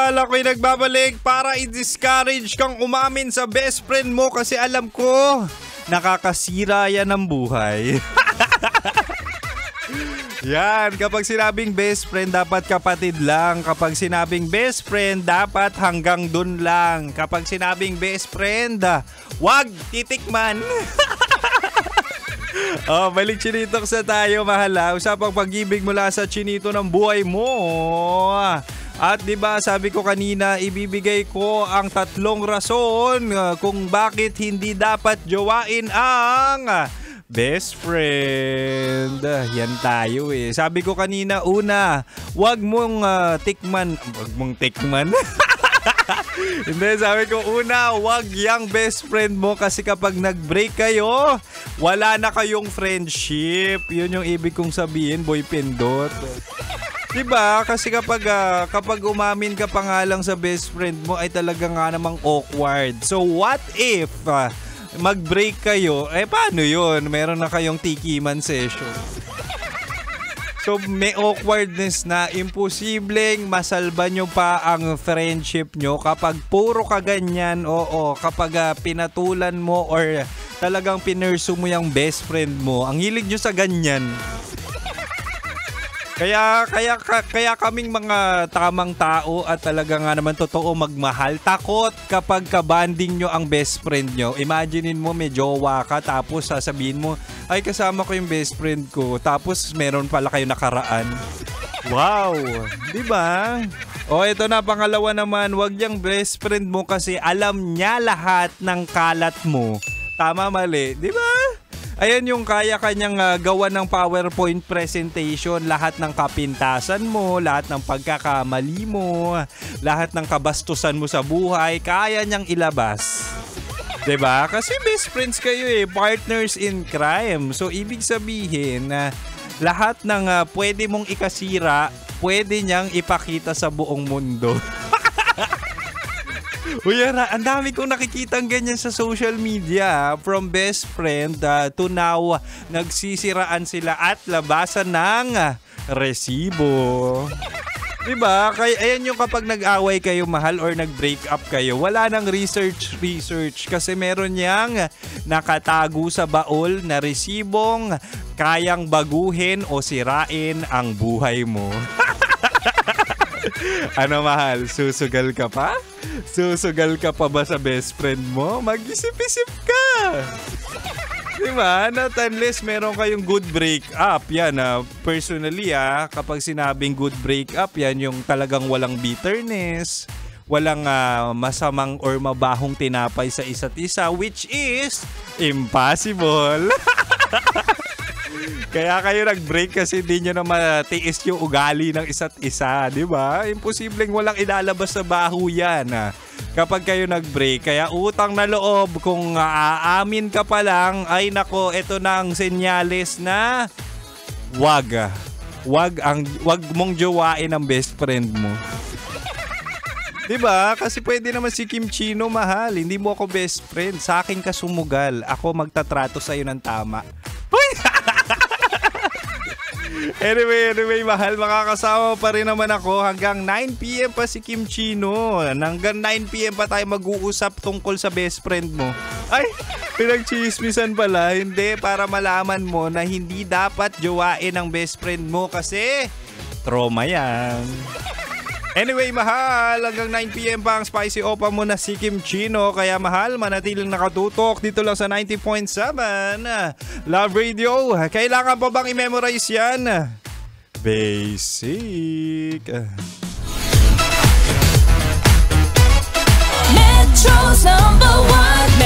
mahal, ako'y nagbabalik para i-discourage kang umamin sa best friend mo kasi alam ko, nakakasira yan ng buhay. Yan, kapag sinabing best friend, dapat kapatid lang. Kapag sinabing best friend, dapat hanggang dun lang. Kapag sinabing best friend, wag titikman. Oh, balik Chinitok sa tayo, mahal. Usapang pag-ibig mula sa chinito ng buhay mo. At 'di ba, sabi ko kanina, ibibigay ko ang 3 rason kung bakit hindi dapat jowain ang best friend. Yan tayo eh. Sabi ko kanina, una, wag mong tikman. Wag mong tikman. Hindi, sabi ko una, wag yang best friend mo kasi kapag nag-break kayo, wala na kayong friendship. Yun yung ibig kong sabihin, boy Pindot. Diba? Kasi kapag umamin ka pa nga lang sa best friend mo ay talaga nga namang awkward. So what if mag-break kayo? Paano yun? Meron na kayong tikiman session. So may awkwardness na, imposibleng masalba nyo pa ang friendship nyo kapag puro ka ganyan. Oo, kapag pinatulan mo or talagang pinursu mo yung best friend mo. Ang hilig nyo sa ganyan. Kaya kaming mga tamang tao at talaga nga naman totoo magmahal, takot kapag kabanding nyo ang best friend nyo. Imaginein mo may jowa ka tapos sasabihin mo, ay kasama ko yung best friend ko, tapos meron pala kayo nakaraan. Wow! Diba? O ito na, pangalawa naman, wag yung best friend mo kasi alam niya lahat ng kalat mo. Tama, mali. Diba? Ayan yung kaya kanyang gawa ng PowerPoint presentation, lahat ng kapintasan mo, lahat ng pagkakamali mo, lahat ng kabastusan mo sa buhay, kaya niyang ilabas. 'Di ba? Kasi best friends kayo eh, partners in crime. So ibig sabihin na lahat ng pwede mong ikasira, pwede niyang ipakita sa buong mundo. Uy, ang dami kong nakikitang ganyan sa social media. From best friend to now, nagsisiraan sila at labasan ng resibo. Diba? Kaya ayan yung kapag nag-away kayo, mahal, or nag-break up kayo, wala nang research kasi meron niyang nakatago sa baol na resibong kayang baguhin o sirain ang buhay mo. Ano, mahal? Susugal ka pa? Susugal ka pa ba sa best friend mo? Mag-isip-isip ka! Diba? Not unless meron kayong good breakup. Yan, personally, kapag sinabing good breakup, yan yung talagang walang bitterness, walang masamang or mabahong tinapay sa isa't isa, which is impossible. Kaya kayo nag-break kasi hindi nyo na matiis yung ugali ng isa't isa, di ba? Imposibleng walang ilalabas sa baho yan kapag kayo nag-break. Kaya utang na loob, kung aamin ka pa lang, ay nako, ito na ang senyales na wag mong jowain ang best friend mo. Diba? Kasi pwede naman si Kim Chino, mahal, hindi mo ako best friend. Sa akin ka sumugal. Ako magtatrato sa'yo ng tama. Uy! Anyway, mahal, makakasama pa rin naman ako hanggang 9 PM pa si Kim Chino. Hanggang 9 PM pa tayo mag-uusap tungkol sa best friend mo. Ay, pinagchismisan pala. Hindi, para malaman mo na hindi dapat jowain ang best friend mo kasi trauma yan. Anyway, mahal, hanggang 9 PM pa ang spicy opa mo na si Kim Chino. Kaya mahal, manatiling nakatutok dito lang sa 90.7 Love Radio. Kailangan pa bang i-memorize yan? Basic. Metro's #1